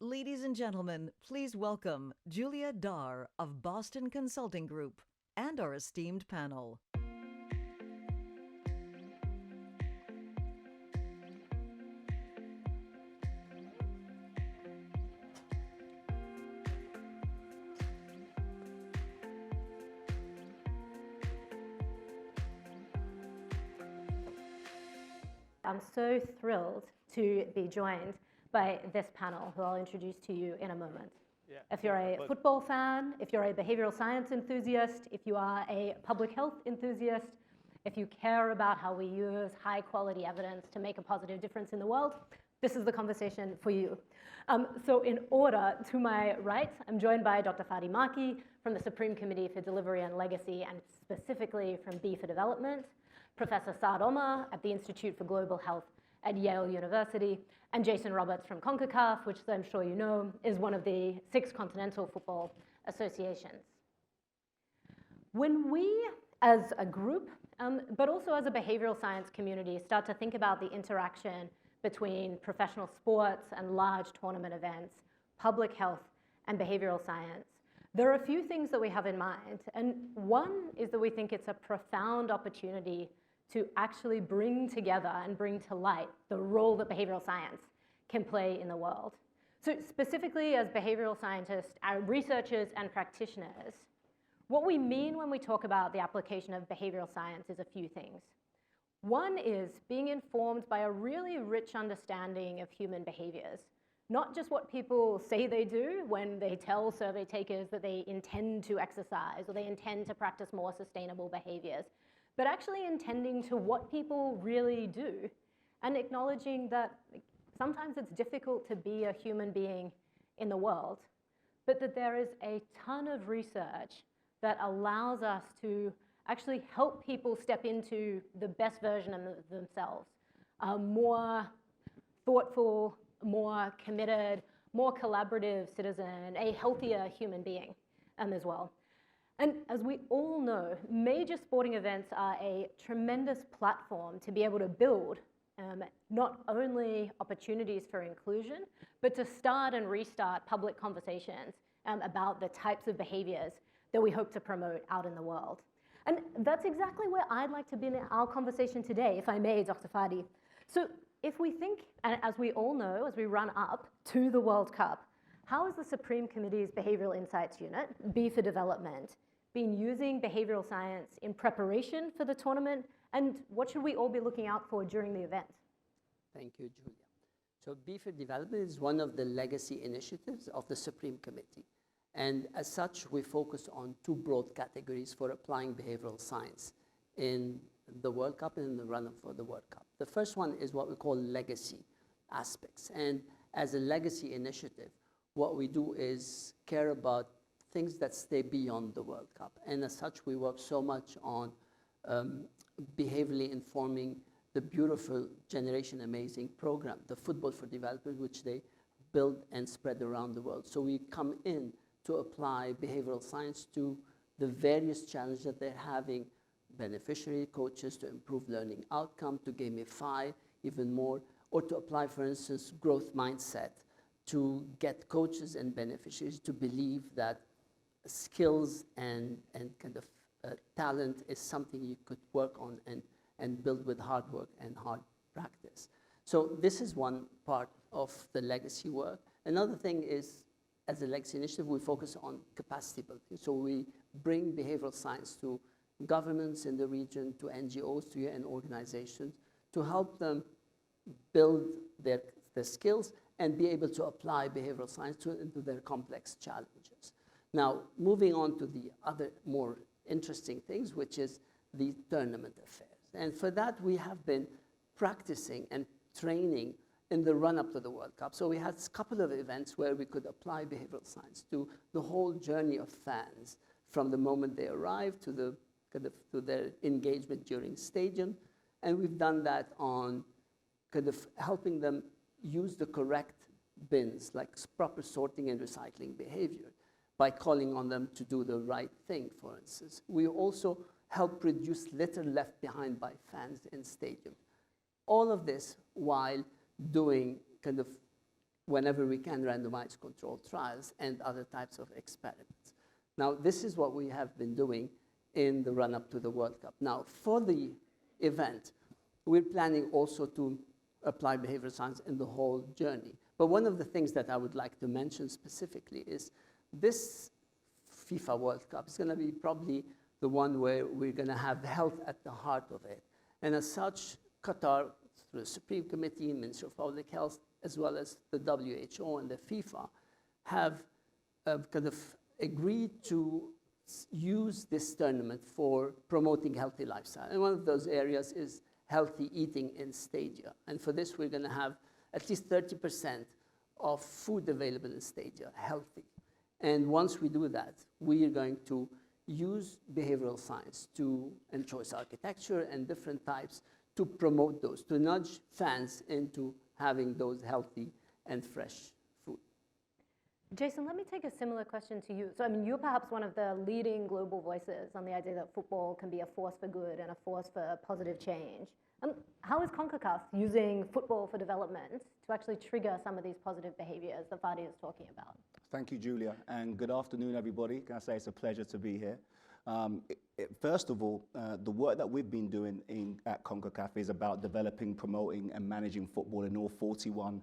Ladies and gentlemen, please welcome Julia Dhar of Boston Consulting Group and our esteemed panel. I'm so thrilled to be joined by this panel, who I'll introduce to you in a moment. If you're a football fan, if you're a behavioral science enthusiast, if you are a public health enthusiast, if you care about how we use high quality evidence to make a positive difference in the world, this is the conversation for you. So in order, to my right, I'm joined by Dr. Fadi Makki from the Supreme Committee for Delivery and Legacy, and specifically from B for Development, Professor Saad Omer at the Institute for Global Health at Yale University, and Jason Roberts from CONCACAF, which I'm sure you know is one of the 6 continental football associations. When we, as a group, but also as a behavioral science community, start to think about the interaction between professional sports and large tournament events, public health, and behavioral science, there are a few things that we have in mind. And one is that we think it's a profound opportunity to actually bring together and bring to light the role that behavioral science can play in the world. So specifically as behavioral scientists, our researchers and practitioners, what we mean when we talk about the application of behavioral science is a few things. One is being informed by a really rich understanding of human behaviors, not just what people say they do when they tell survey takers that they intend to exercise or they intend to practice more sustainable behaviors, but actually intending to what people really do and acknowledging that sometimes it's difficult to be a human being in the world, but that there is a ton of research that allows us to actually help people step into the best version of themselves, a more thoughtful, more committed, more collaborative citizen, a healthier human being as well. And as we all know, major sporting events are a tremendous platform to be able to build not only opportunities for inclusion, but to start and restart public conversations about the types of behaviors that we hope to promote out in the world. And that's exactly where I'd like to be in our conversation today, if I may, Dr. Fadi. So if we think, and as we all know, as we run up to the World Cup, how has the Supreme Committee's Behavioral Insights Unit, B for Development, been using behavioral science in preparation for the tournament, and what should we all be looking out for during the event? Thank you, Julia. So B for Development is one of the legacy initiatives of the Supreme Committee. And as such, we focus on 2 broad categories for applying behavioral science in the World Cup and in the run-up for the World Cup. The first one is what we call legacy aspects. And as a legacy initiative, what we do is care about things that stay beyond the World Cup. And as such, we work so much on behaviorally informing the beautiful Generation Amazing program, the Football for Development, which they build and spread around the world. So we come in to apply behavioral science to the various challenges that they're having, beneficiary coaches to improve learning outcome, to gamify even more, or to apply, for instance, growth mindset to get coaches and beneficiaries to believe that skills and kind of talent is something you could work on and build with hard work and hard practice. So this is one part of the legacy work. Another thing is, as a legacy initiative, we focus on capacity building. So we bring behavioral science to governments in the region, to NGOs, to UN organizations, to help them build their skills and be able to apply behavioral science into their complex challenges. Now, moving on to the other more interesting things, which is the tournament affairs. And for that, we have been practicing and training in the run-up to the World Cup. So we had a couple of events where we could apply behavioral science to the whole journey of fans, from the moment they arrive to their engagement during stadium. And we've done that on kind of helping them use the correct bins, like proper sorting and recycling behavior, by calling on them to do the right thing, for instance. We also help reduce litter left behind by fans in stadium. All of this while doing kind of whenever we can, randomized controlled trials and other types of experiments. Now, this is what we have been doing in the run-up to the World Cup. Now, for the event, we're planning also to apply behavioral science in the whole journey. But one of the things that I would like to mention specifically is this FIFA World Cup is going to be probably the one where we're going to have health at the heart of it. And as such, Qatar, through the Supreme Committee, Ministry of Public Health, as well as the WHO and the FIFA, have kind of agreed to use this tournament for promoting healthy lifestyle. And one of those areas is healthy eating in stadia. And for this, we're going to have at least 30% of food available in stadia healthy. And once we do that, we are going to use behavioral science and choice architecture and different types to promote those, to nudge fans into having those healthy and fresh food. Jason, let me take a similar question to you. So, I mean, you're perhaps one of the leading global voices on the idea that football can be a force for good and a force for positive change. How is CONCACAF using football for development to actually trigger some of these positive behaviors that Fadi is talking about? Thank you, Julia, and good afternoon, everybody. Can I say it's a pleasure to be here. First of all, the work that we've been doing at CONCACAF is about developing, promoting, and managing football in all 41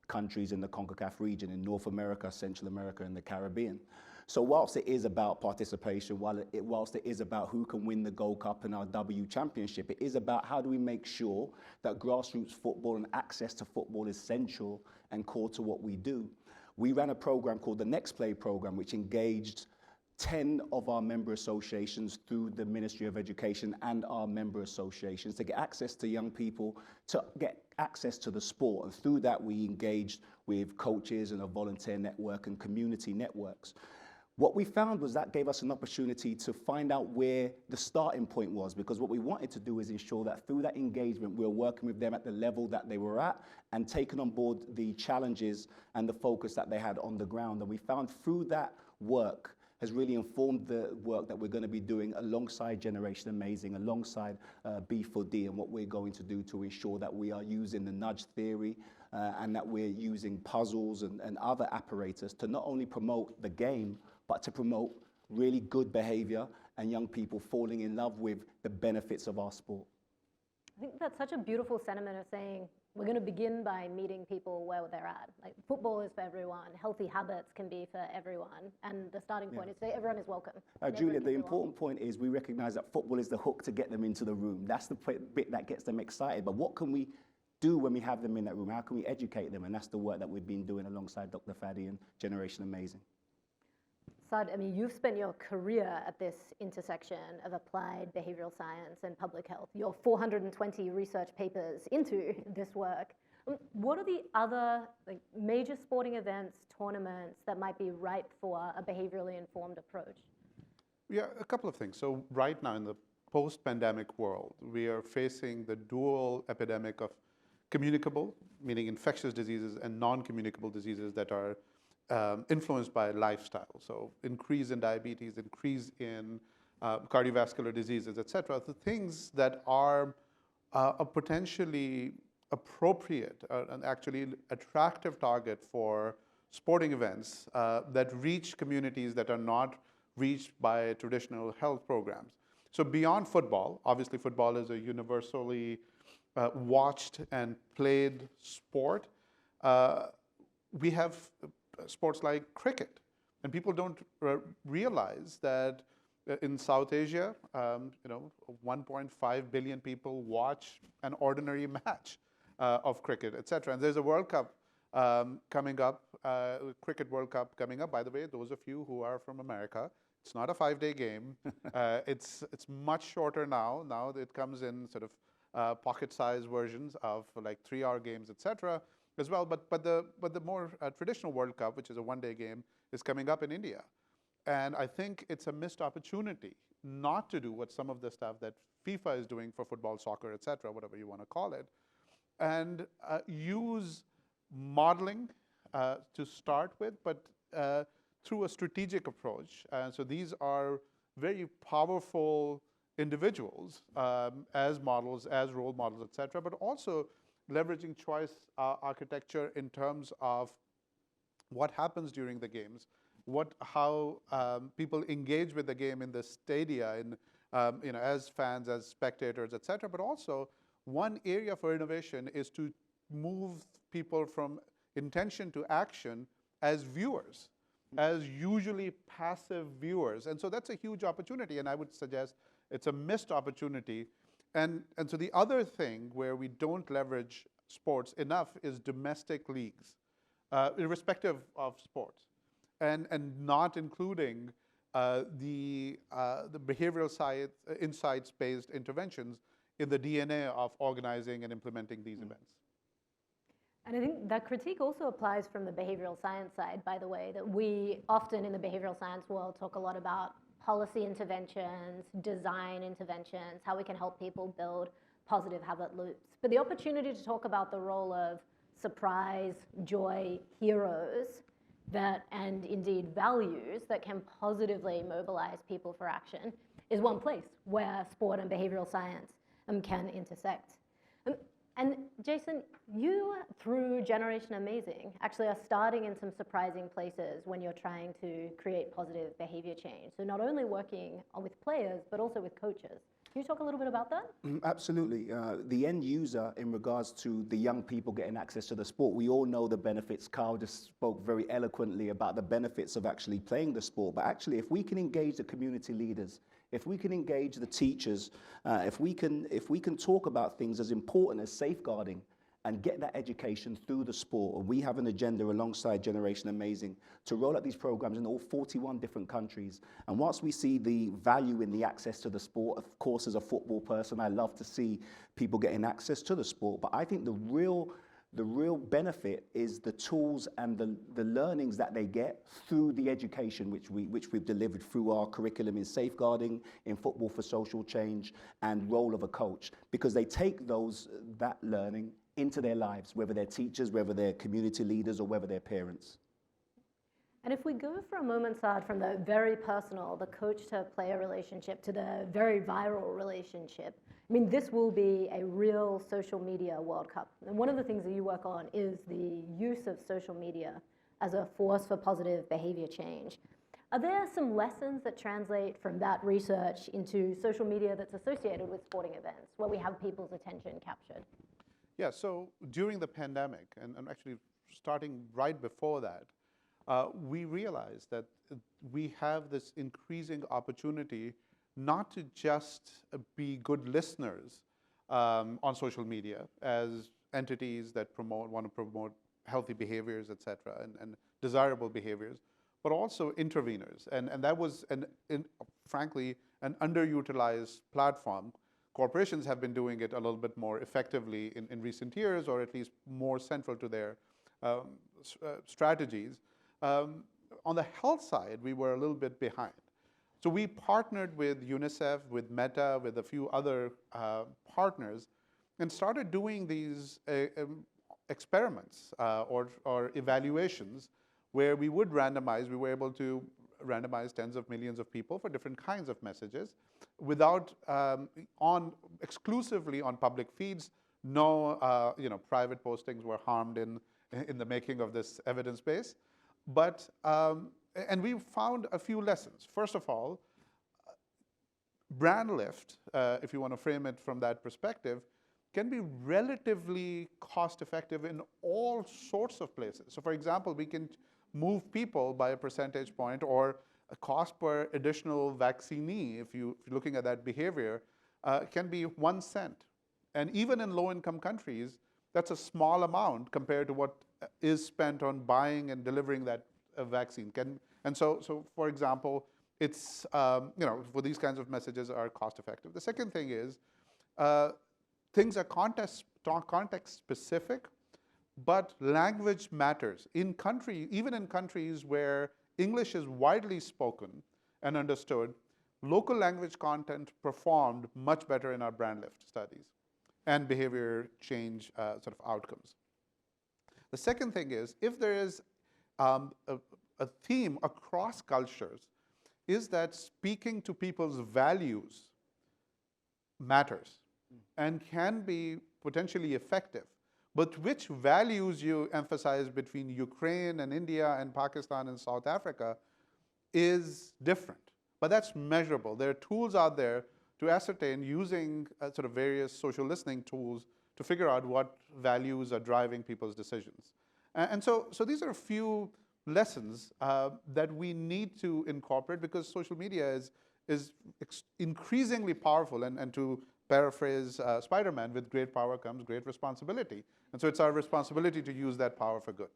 countries in the CONCACAF region, in North America, Central America, and the Caribbean. So whilst it is about participation, whilst it is about who can win the Gold Cup and our W Championship, it is about how do we make sure that grassroots football and access to football is central and core to what we do. We ran a program called the Next Play program, which engaged 10 of our member associations through the Ministry of Education and our member associations to get access to young people, to get access to the sport. And through that, we engaged with coaches and a volunteer network and community networks. What we found was that gave us an opportunity to find out where the starting point was, because what we wanted to do is ensure that through that engagement, we were working with them at the level that they were at and taking on board the challenges and the focus that they had on the ground. And we found through that work has really informed the work that we're going to be doing alongside Generation Amazing, alongside B4D, and what we're going to do to ensure that we are using the nudge theory and that we're using puzzles and other apparatus to not only promote the game, but to promote really good behavior and young people falling in love with the benefits of our sport. I think that's such a beautiful sentiment of saying we're going to begin by meeting people where they're at. Like, football is for everyone, healthy habits can be for everyone, and the starting point is that everyone is welcome. Julia, the important point is we recognize that football is the hook to get them into the room. That's the bit that gets them excited. But what can we do when we have them in that room? How can we educate them? And that's the work that we've been doing alongside Dr. Fadi and Generation Amazing. Saad, I mean, you've spent your career at this intersection of applied behavioral science and public health. Your 420 research papers into this work. What are the other major sporting events, tournaments that might be ripe for a behaviorally informed approach? Yeah, a couple of things. So right now in the post-pandemic world, we are facing the dual epidemic of communicable, meaning infectious diseases, and non-communicable diseases that are influenced by lifestyle. So increase in diabetes, increase in cardiovascular diseases, et cetera. The things that are a potentially appropriate and actually attractive target for sporting events that reach communities that are not reached by traditional health programs. So beyond football, obviously football is a universally watched and played sport. We have sports like cricket, and people don't realize that in South Asia, 1.5 billion people watch an ordinary match of cricket, etc. And there's a World Cup coming up, Cricket World Cup coming up. By the way, those of you who are from America, it's not a 5-day game. It's much shorter now. Now it comes in sort of pocket-sized versions of like 3-hour games, etc. as well, but the more traditional World Cup, which is a 1-day game, is coming up in India. And I think it's a missed opportunity not to do what some of the stuff that FIFA is doing for football, soccer, et cetera, whatever you want to call it, and use modeling to start with, but through a strategic approach. So these are very powerful individuals as models, as role models, et cetera, but also leveraging choice architecture in terms of what happens during the games, how people engage with the game in the stadia, as fans, as spectators, et cetera. But also, one area for innovation is to move people from intention to action as viewers, as usually passive viewers. And so that's a huge opportunity, and I would suggest it's a missed opportunity. And so the other thing where we don't leverage sports enough is domestic leagues, irrespective of sports, and not including the behavioral science, insights-based interventions in the DNA of organizing and implementing these events. And I think that critique also applies from the behavioral science side, by the way, that we often in the behavioral science world talk a lot about policy interventions, design interventions, how we can help people build positive habit loops. But the opportunity to talk about the role of surprise, joy, heroes, and indeed values that can positively mobilize people for action is one place where sport and behavioral science can intersect. And Jason, you, through Generation Amazing, actually are starting in some surprising places when you're trying to create positive behavior change. So not only working with players, but also with coaches. Can you talk a little bit about that? Absolutely. The end user, in regards to the young people getting access to the sport, we all know the benefits. Carl just spoke very eloquently about the benefits of actually playing the sport. But actually, if we can engage the community leaders, if we can engage the teachers, if we can talk about things as important as safeguarding and get that education through the sport. And we have an agenda alongside Generation Amazing to roll out these programs in all 41 different countries. And whilst we see the value in the access to the sport, of course, as a football person, I love to see people getting access to the sport. But I think the real benefit is the tools and the learnings that they get through the education which we've delivered through our curriculum in safeguarding, in football for social change, and role of a coach, because they take that learning into their lives, whether they're teachers, whether they're community leaders, or whether they're parents. And if we go for a moment, Saad, from the very personal, the coach-to-player relationship, to the very viral relationship, I mean, this will be a real social media World Cup. And one of the things that you work on is the use of social media as a force for positive behavior change. Are there some lessons that translate from that research into social media that's associated with sporting events, where we have people's attention captured? Yeah, so during the pandemic, and actually starting right before that, we realized that we have this increasing opportunity not to just be good listeners on social media as entities that want to promote healthy behaviors, et cetera, and desirable behaviors, but also interveners. And that was, frankly, an underutilized platform. Corporations have been doing it a little bit more effectively in recent years, or at least more central to their strategies. On the health side, we were a little bit behind. So we partnered with UNICEF, with Meta, with a few other partners, and started doing these experiments or evaluations where we would randomize. We were able to randomize tens of millions of people for different kinds of messages without exclusively on public feeds. No private postings were harmed in the making of this evidence base. But and we found a few lessons. First of all, brand lift, if you want to frame it from that perspective, can be relatively cost effective in all sorts of places. So for example, we can move people by a percentage point, or a cost per additional vaccinee, if you're looking at that behavior, can be 1 cent. And even in low-income countries, that's a small amount compared to what is spent on buying and delivering that vaccine. And so, for example, it's, for these kinds of messages are cost effective. The second thing is, things are context specific, but language matters. Even in countries where English is widely spoken and understood, local language content performed much better in our brand lift studies and behavior change sort of outcomes. The second thing is, if there is a theme across cultures, is that speaking to people's values matters and can be potentially effective but which values you emphasize between Ukraine and India and Pakistan and South Africa is different. But that's measurable. There are tools out there to ascertain using sort of various social listening tools to figure out what values are driving people's decisions. And so these are a few lessons that we need to incorporate, because social media is increasingly powerful. And to paraphrase Spider-Man, with great power comes great responsibility. And so it's our responsibility to use that power for good.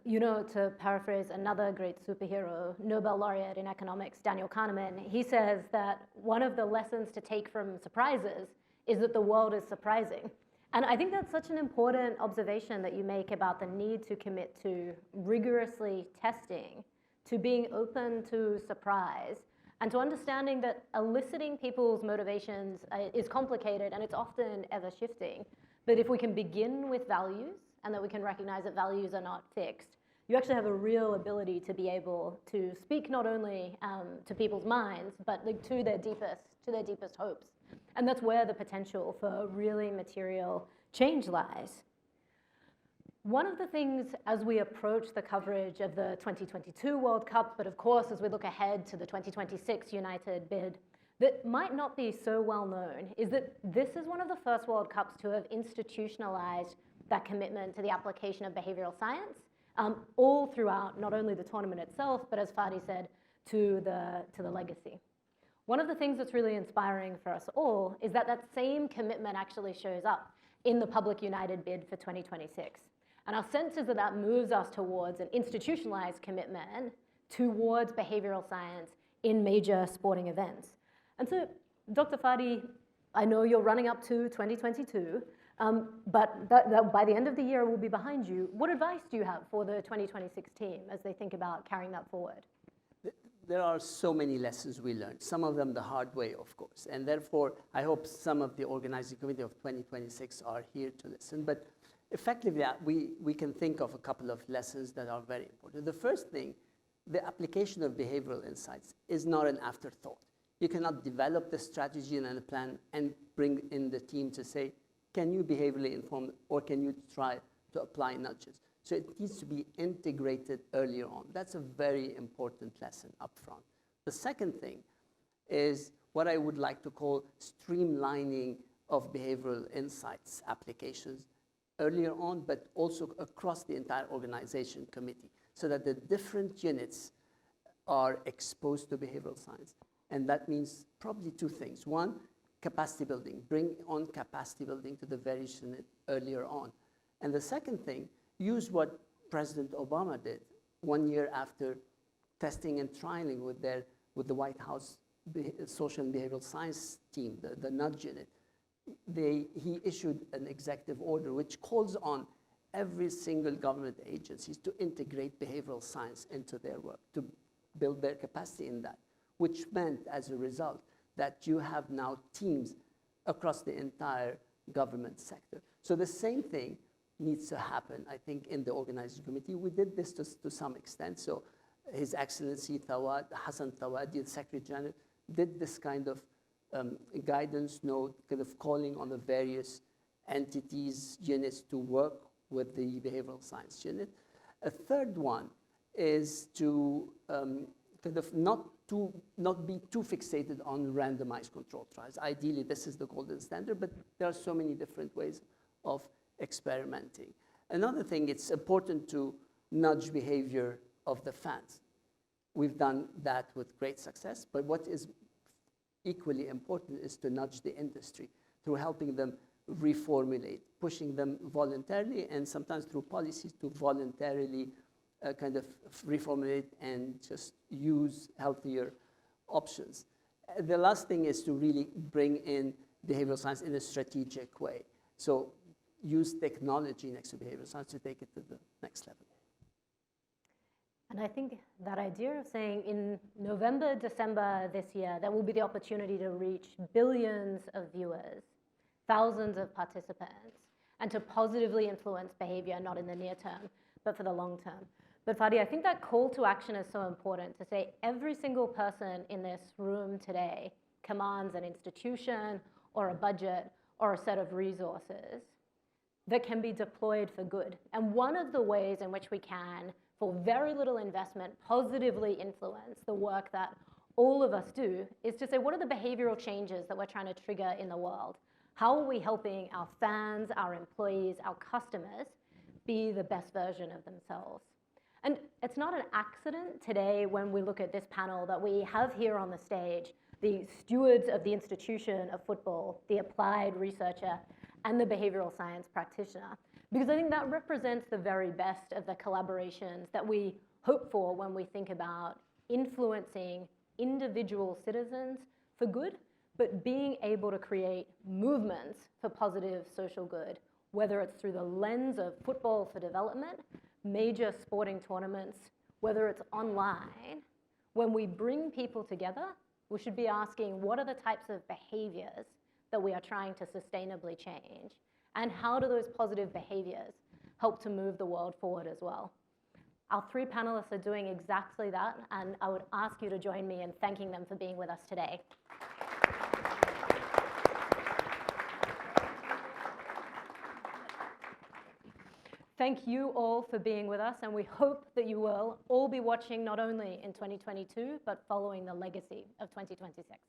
You know, to paraphrase another great superhero, Nobel laureate in economics, Daniel Kahneman, he says that one of the lessons to take from surprises is that the world is surprising. And I think that's such an important observation that you make about the need to commit to rigorously testing, to being open to surprise, and to understanding that eliciting people's motivations is complicated and it's often ever shifting. But if we can begin with values, and that we can recognize that values are not fixed, you actually have a real ability to be able to speak not only to people's minds, but to their deepest hopes. And that's where the potential for really material change lies. One of the things as we approach the coverage of the 2022 World Cup, but of course as we look ahead to the 2026 United bid, that might not be so well known, is that this is one of the first World Cups to have institutionalized that commitment to the application of behavioral science all throughout not only the tournament itself, but as Fadi said, to the legacy. One of the things that's really inspiring for us all is that that same commitment actually shows up in the Public United bid for 2026. And our sense is that that moves us towards an institutionalized commitment towards behavioral science in major sporting events. And so, Dr. Fadi, I know you're running up to 2022, but by the end of the year will be behind you. What advice do you have for the 2026 team as they think about carrying that forward? There are so many lessons we learned, some of them the hard way, of course. And therefore, I hope some of the organizing committee of 2026 are here to listen. But effectively, we can think of a couple of lessons that are very important. The first thing, the application of behavioral insights is not an afterthought. You cannot develop the strategy and a plan and bring in the team to say, can you behaviorally inform, or can you try to apply nudges? So it needs to be integrated earlier on. That's a very important lesson up front. The second thing is what I would like to call streamlining of behavioral insights applications earlier on, but also across the entire organization committee, so that the different units are exposed to behavioral science. And that means probably two things. One, capacity building. Bring on capacity building to the various units earlier on. And the second thing, use what President Obama did 1 year after testing and trialing with the White House social and behavioral science team, the nudge unit. He issued an executive order which calls on every single government agencies to integrate behavioral science into their work, to build their capacity in that, which meant as a result that you have now teams across the entire government sector. So the same thing needs to happen, I think, in the organizing committee. We did this to some extent. So His Excellency Hassan Thawadi, the Secretary General, did this kind of guidance note, kind of calling on the various entities, units to work with the behavioral science unit. A third one is to kind of not be too fixated on randomized controlled trials. Ideally, this is the golden standard, but there are so many different ways of experimenting. Another thing, it's important to nudge behavior of the fans. We've done that with great success, but what is equally important is to nudge the industry through helping them reformulate, pushing them voluntarily, and sometimes through policies to voluntarily kind of reformulate and just use healthier options. The last thing is to really bring in behavioral science in a strategic way. So use technology next to behavioral science to take it to the next level. And I think that idea of saying in November, December this year, there will be the opportunity to reach billions of viewers, thousands of participants, and to positively influence behavior, not in the near term, but for the long term. But Fadi, I think that call to action is so important, to say every single person in this room today commands an institution or a budget or a set of resources. that can be deployed for good. And one of the ways in which we can, for very little investment, positively influence the work that all of us do is to say, what are the behavioral changes that we're trying to trigger in the world? How are we helping our fans, our employees, our customers be the best version of themselves? And it's not an accident today when we look at this panel that we have here on the stage the stewards of the institution of football, the applied researcher, and the behavioral science practitioner. Because I think that represents the very best of the collaborations that we hope for when we think about influencing individual citizens for good, but being able to create movements for positive social good, whether it's through the lens of football for development, major sporting tournaments, whether it's online. When we bring people together, we should be asking what are the types of behaviors that we are trying to sustainably change, and how do those positive behaviors help to move the world forward as well. Our three panelists are doing exactly that, and I would ask you to join me in thanking them for being with us today. Thank you all for being with us, and we hope that you will all be watching not only in 2022, but following the legacy of 2026.